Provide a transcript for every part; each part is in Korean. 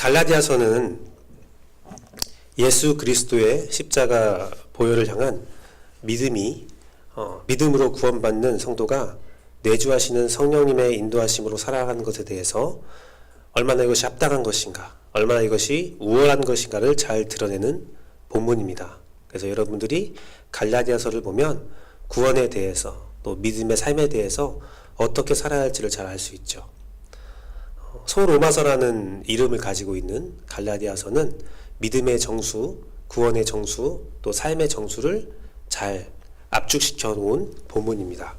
갈라디아서는 예수 그리스도의 십자가 보혈을 향한 믿음으로 구원받는 성도가 내주하시는 성령님의 인도하심으로 살아가는 것에 대해서 얼마나 이것이 합당한 것인가, 얼마나 이것이 우월한 것인가를 잘 드러내는 본문입니다. 그래서 여러분들이 갈라디아서를 보면 구원에 대해서 또 믿음의 삶에 대해서 어떻게 살아야 할지를 잘 알 수 있죠. 소로마서라는 이름을 가지고 있는 갈라디아서는 믿음의 정수, 구원의 정수, 또 삶의 정수를 잘 압축시켜 놓은 본문입니다.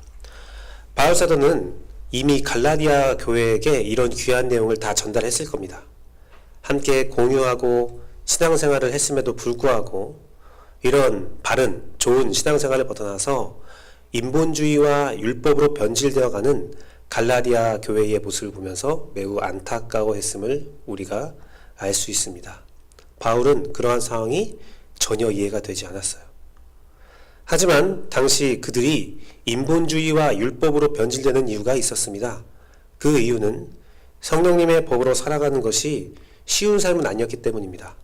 바울사도는 이미 갈라디아 교회에게 이런 귀한 내용을 다 전달했을 겁니다. 함께 공유하고 신앙생활을 했음에도 불구하고 이런 바른, 좋은 신앙생활을 벗어나서 인본주의와 율법으로 변질되어가는 갈라디아 교회의 모습을 보면서 매우 안타까워했음을 우리가 알 수 있습니다. 바울은 그러한 상황이 전혀 이해가 되지 않았어요. 하지만 당시 그들이 인본주의와 율법으로 변질되는 이유가 있었습니다. 그 이유는 성령님의 법으로 살아가는 것이 쉬운 삶은 아니었기 때문입니다.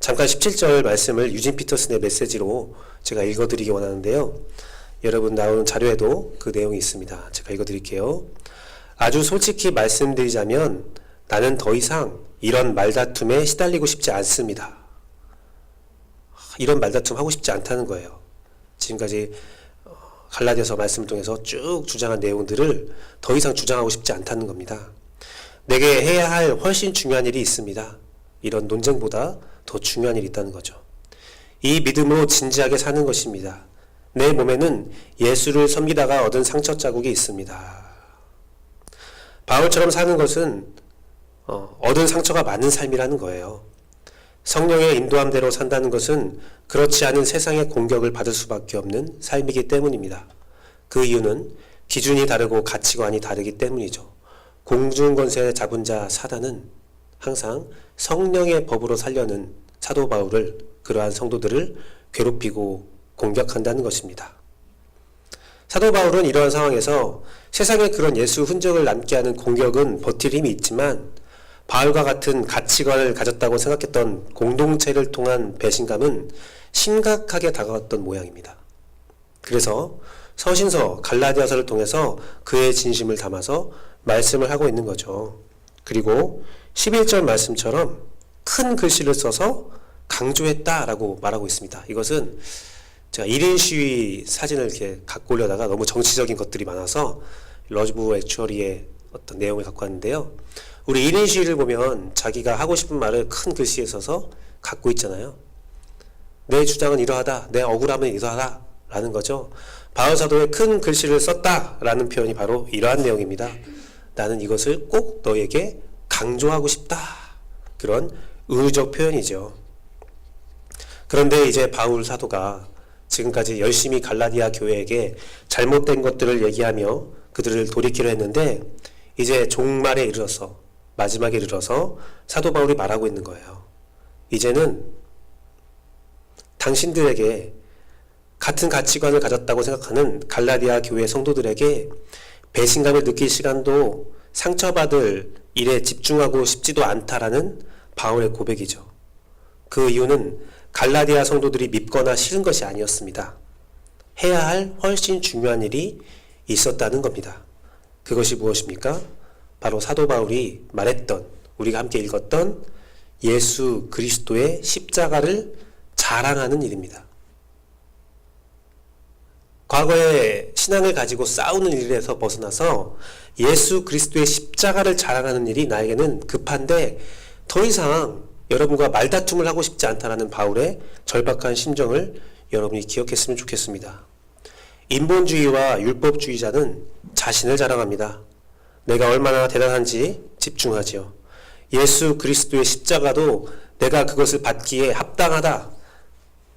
잠깐 17절 말씀을 유진 피터슨의 메시지로 제가 읽어드리기 원하는데요. 여러분 나오는 자료에도 그 내용이 있습니다. 제가 읽어드릴게요. 아주 솔직히 말씀드리자면 나는 더 이상 이런 말다툼에 시달리고 싶지 않습니다. 이런 말다툼 하고 싶지 않다는 거예요. 지금까지 갈라디아서 말씀을 통해서 쭉 주장한 내용들을 더 이상 주장하고 싶지 않다는 겁니다. 내게 해야 할 훨씬 중요한 일이 있습니다. 이런 논쟁보다 더 중요한 일이 있다는 거죠. 이 믿음으로 진지하게 사는 것입니다. 내 몸에는 예수를 섬기다가 얻은 상처 자국이 있습니다. 바울처럼 사는 것은 얻은 상처가 많은 삶이라는 거예요. 성령의 인도함대로 산다는 것은 그렇지 않은 세상의 공격을 받을 수밖에 없는 삶이기 때문입니다. 그 이유는 기준이 다르고 가치관이 다르기 때문이죠. 공중권세 잡은 자 사단은 항상 성령의 법으로 살려는 사도 바울을, 그러한 성도들을 괴롭히고 공격한다는 것입니다. 사도 바울은 이러한 상황에서 세상에 그런 예수 흔적을 남게 하는 공격은 버틸 힘이 있지만 바울과 같은 가치관을 가졌다고 생각했던 공동체를 통한 배신감은 심각하게 다가왔던 모양입니다. 그래서 서신서 갈라디아서를 통해서 그의 진심을 담아서 말씀을 하고 있는 거죠. 그리고 11절 말씀처럼 큰 글씨를 써서 강조했다라고 말하고 있습니다. 이것은 제가 1인 시위 사진을 이렇게 갖고 오려다가 너무 정치적인 것들이 많아서 러브 액츄얼리의 어떤 내용을 갖고 왔는데요. 우리 1인 시위를 보면 자기가 하고 싶은 말을 큰 글씨에 써서 갖고 있잖아요. 내 주장은 이러하다, 내 억울함은 이러하다 라는 거죠. 바울사도의 큰 글씨를 썼다 라는 표현이 바로 이러한 내용입니다. 나는 이것을 꼭 너에게 강조하고 싶다. 그런 의적 표현이죠. 그런데 이제 바울 사도가 지금까지 열심히 갈라디아 교회에게 잘못된 것들을 얘기하며 그들을 돌이키려 했는데 이제 종말에 이르러서, 마지막에 이르러서 사도 바울이 말하고 있는 거예요. 이제는 당신들에게 같은 가치관을 가졌다고 생각하는 갈라디아 교회 성도들에게 배신감을 느낄 시간도 상처받을 일에 집중하고 싶지도 않다라는 바울의 고백이죠. 그 이유는 갈라디아 성도들이 밉거나 싫은 것이 아니었습니다. 해야 할 훨씬 중요한 일이 있었다는 겁니다. 그것이 무엇입니까? 바로 사도 바울이 말했던, 우리가 함께 읽었던 예수 그리스도의 십자가를 자랑하는 일입니다. 과거에 신앙을 가지고 싸우는 일에서 벗어나서 예수 그리스도의 십자가를 자랑하는 일이 나에게는 급한데 더 이상 여러분과 말다툼을 하고 싶지 않다라는 바울의 절박한 심정을 여러분이 기억했으면 좋겠습니다. 인본주의와 율법주의자는 자신을 자랑합니다. 내가 얼마나 대단한지 집중하지요. 예수 그리스도의 십자가도 내가 그것을 받기에 합당하다,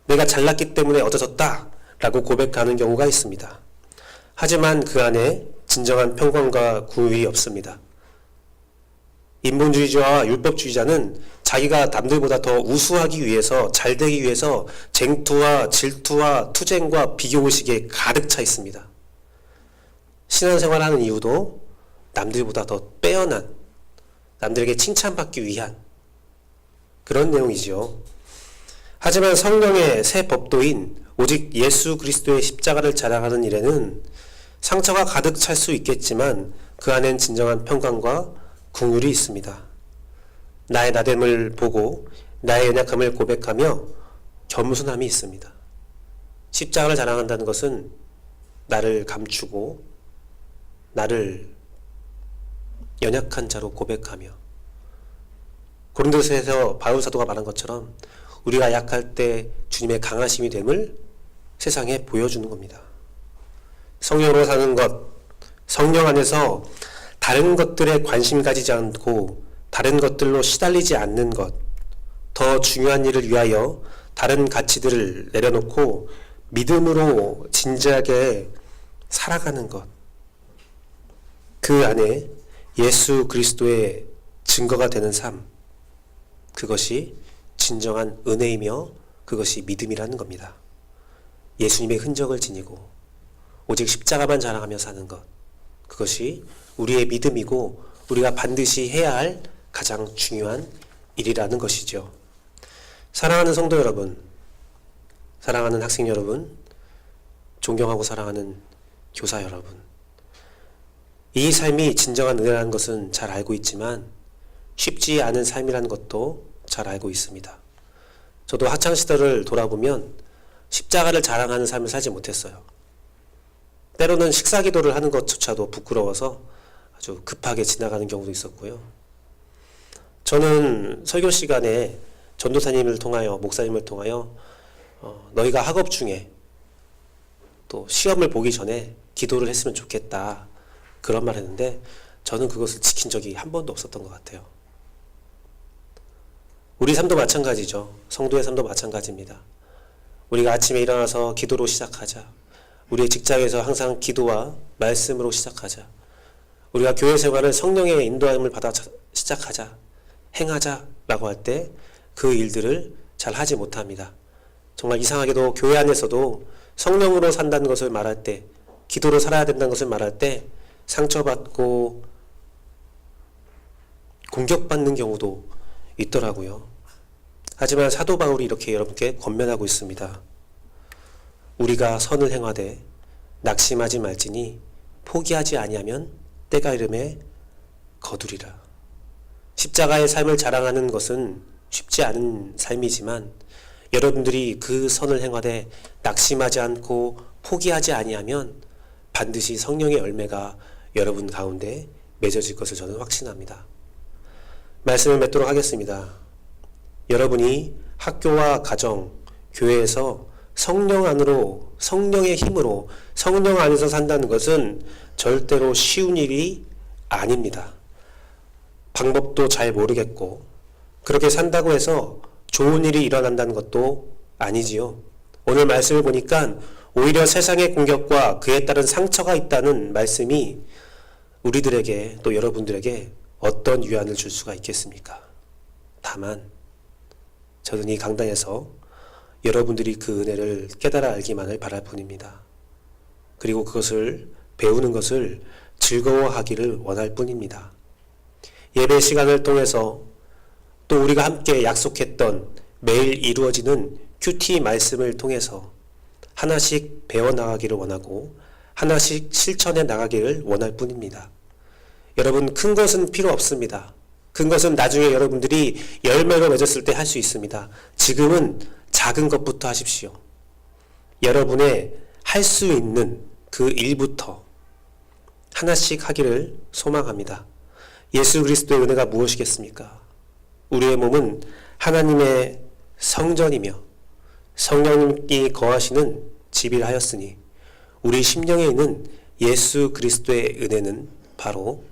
내가 잘났기 때문에 얻어졌다 라고 고백하는 경우가 있습니다. 하지만 그 안에 진정한 평강과 구원이 없습니다. 인본주의자와 율법주의자는 자기가 남들보다 더 우수하기 위해서, 잘되기 위해서 쟁투와 질투와 투쟁과 비교의식에 가득 차 있습니다. 신앙생활하는 이유도 남들보다 더 빼어난, 남들에게 칭찬받기 위한 그런 내용이지요. 하지만 성령의 새 법도인 오직 예수 그리스도의 십자가를 자랑하는 일에는 상처가 가득 찰 수 있겠지만 그 안엔 진정한 평강과 긍휼이 있습니다. 나의 나됨을 보고 나의 연약함을 고백하며 겸손함이 있습니다. 십자가를 자랑한다는 것은 나를 감추고 나를 연약한 자로 고백하며, 고린도서에서 바울 사도가 말한 것처럼 우리가 약할 때 주님의 강하심이 됨을 세상에 보여주는 겁니다. 성령으로 사는 것, 성령 안에서 다른 것들에 관심 가지지 않고 다른 것들로 시달리지 않는 것, 더 중요한 일을 위하여 다른 가치들을 내려놓고 믿음으로 진지하게 살아가는 것, 그 안에 예수 그리스도의 증거가 되는 삶, 그것이 진정한 은혜이며 그것이 믿음이라는 겁니다. 예수님의 흔적을 지니고 오직 십자가만 자랑하며 사는 것, 그것이 우리의 믿음이고 우리가 반드시 해야 할 가장 중요한 일이라는 것이죠. 사랑하는 성도 여러분, 사랑하는 학생 여러분, 존경하고 사랑하는 교사 여러분, 이 삶이 진정한 은혜라는 것은 잘 알고 있지만 쉽지 않은 삶이라는 것도 잘 알고 있습니다. 저도 학창시절을 돌아보면 십자가를 자랑하는 삶을 살지 못했어요. 때로는 식사기도를 하는 것조차도 부끄러워서 아주 급하게 지나가는 경우도 있었고요. 저는 설교 시간에 전도사님을 통하여, 목사님을 통하여 너희가 학업 중에 또 시험을 보기 전에 기도를 했으면 좋겠다, 그런 말 했는데 저는 그것을 지킨 적이 한 번도 없었던 것 같아요. 우리 삶도 마찬가지죠. 성도의 삶도 마찬가지입니다. 우리가 아침에 일어나서 기도로 시작하자. 우리의 직장에서 항상 기도와 말씀으로 시작하자. 우리가 교회 생활을 성령의 인도함을 받아 시작하자, 행하자 라고 할 때 그 일들을 잘 하지 못합니다. 정말 이상하게도 교회 안에서도 성령으로 산다는 것을 말할 때, 기도로 살아야 된다는 것을 말할 때 상처받고 공격받는 경우도 있더라고요. 하지만 사도 바울이 이렇게 여러분께 권면하고 있습니다. 우리가 선을 행하되 낙심하지 말지니 포기하지 아니하면 때가 이름에 거두리라. 십자가의 삶을 자랑하는 것은 쉽지 않은 삶이지만 여러분들이 그 선을 행하되 낙심하지 않고 포기하지 아니하면 반드시 성령의 열매가 여러분 가운데 맺어질 것을 저는 확신합니다. 말씀을 맺도록 하겠습니다. 여러분이 학교와 가정, 교회에서 성령 안으로, 성령의 힘으로, 성령 안에서 산다는 것은 절대로 쉬운 일이 아닙니다. 방법도 잘 모르겠고 그렇게 산다고 해서 좋은 일이 일어난다는 것도 아니지요. 오늘 말씀을 보니까 오히려 세상의 공격과 그에 따른 상처가 있다는 말씀이 우리들에게, 또 여러분들에게 어떤 위안을 줄 수가 있겠습니까? 다만 저는 이 강단에서 여러분들이 그 은혜를 깨달아 알기만을 바랄 뿐입니다. 그리고 그것을 배우는 것을 즐거워하기를 원할 뿐입니다. 예배 시간을 통해서 또 우리가 함께 약속했던 매일 이루어지는 큐티 말씀을 통해서 하나씩 배워나가기를 원하고 하나씩 실천해 나가기를 원할 뿐입니다. 여러분, 큰 것은 필요 없습니다. 큰 것은 나중에 여러분들이 열매로 맺었을 때 할 수 있습니다. 지금은 작은 것부터 하십시오. 여러분의 할 수 있는 그 일부터 하나씩 하기를 소망합니다. 예수 그리스도의 은혜가 무엇이겠습니까? 우리의 몸은 하나님의 성전이며 성령님이 거하시는 집이라 하였으니 우리 심령에 있는 예수 그리스도의 은혜는 바로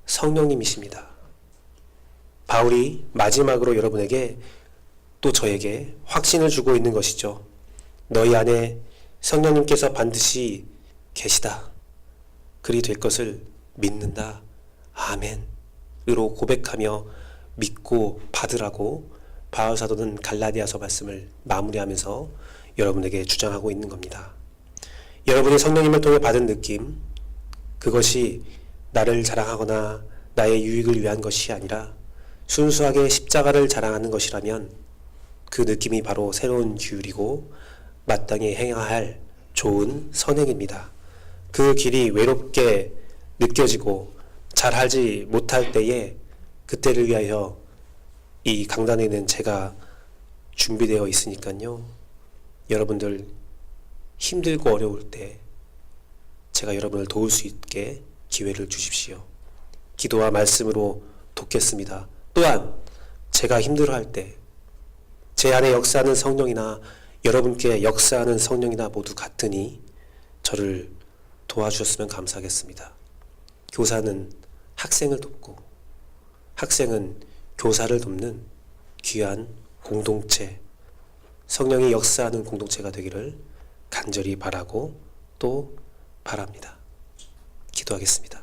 성령님이십니다. 바울이 마지막으로 여러분에게 또 저에게 확신을 주고 있는 것이죠. 너희 안에 성령님께서 반드시 계시다. 그리 될 것을 믿는다. 아멘으로 고백하며 믿고 받으라고 바울 사도는 갈라디아서 말씀을 마무리하면서 여러분에게 주장하고 있는 겁니다. 여러분이 성령님을 통해 받은 느낌, 그것이 나를 자랑하거나 나의 유익을 위한 것이 아니라 순수하게 십자가를 자랑하는 것이라면 그 느낌이 바로 새로운 규율이고 마땅히 행해야 할 좋은 선행입니다. 그 길이 외롭게 느껴지고 잘하지 못할 때에 그때를 위하여 이 강단에는 제가 준비되어 있으니까요. 여러분들 힘들고 어려울 때 제가 여러분을 도울 수 있게 기회를 주십시오. 기도와 말씀으로 돕겠습니다. 또한 제가 힘들어할 때 제 안에 역사하는 성령이나 여러분께 역사하는 성령이나 모두 같으니 저를 도와주셨으면 감사하겠습니다. 교사는 학생을 돕고 학생은 교사를 돕는 귀한 공동체, 성령이 역사하는 공동체가 되기를 간절히 바라고 또 바랍니다. 기도하겠습니다.